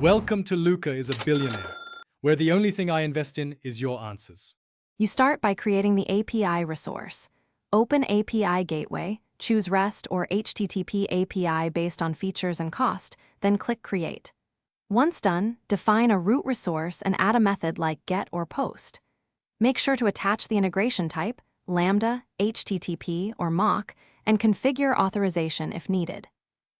Welcome to Luca is a Billionaire, where the only thing I invest in is your answers. You start by creating the API resource. Open API Gateway, choose REST or HTTP API based on features and cost, then click Create. Once done, define a root resource and add a method like GET or POST. Make sure to attach the integration type, Lambda, HTTP, or mock, and configure authorization if needed.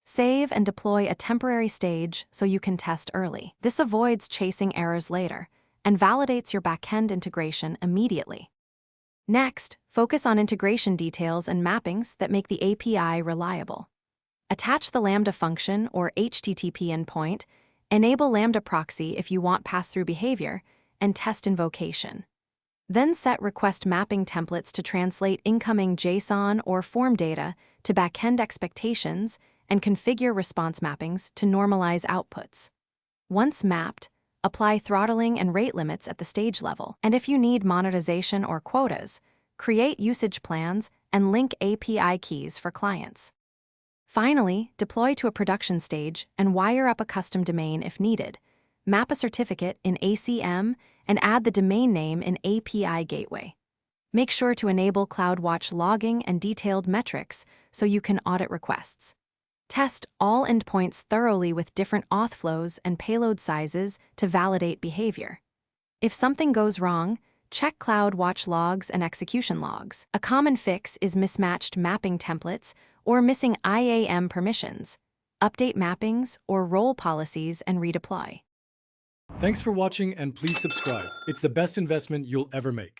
Save and deploy a temporary stage so you can test early. This avoids chasing errors later and validates your backend integration immediately. Next, focus on integration details and mappings that make the API reliable. Attach the Lambda function or HTTP endpoint, enable Lambda proxy if you want pass-through behavior, and test invocation. Then set request mapping templates to translate incoming JSON or form data to backend expectations and configure response mappings to normalize outputs. Once mapped, apply throttling and rate limits at the stage level, and if you need monetization or quotas, create usage plans and link API keys for clients. Finally, deploy to a production stage and wire up a custom domain if needed. Map a certificate in ACM and add the domain name in API Gateway. Make sure to enable CloudWatch logging and detailed metrics so you can audit requests. Test all endpoints thoroughly with different auth flows and payload sizes to validate behavior. If something goes wrong, check CloudWatch logs and execution logs. A common fix is mismatched mapping templates or missing IAM permissions. Update mappings or role policies and redeploy. Thanks for watching and please subscribe. It's the best investment you'll ever make.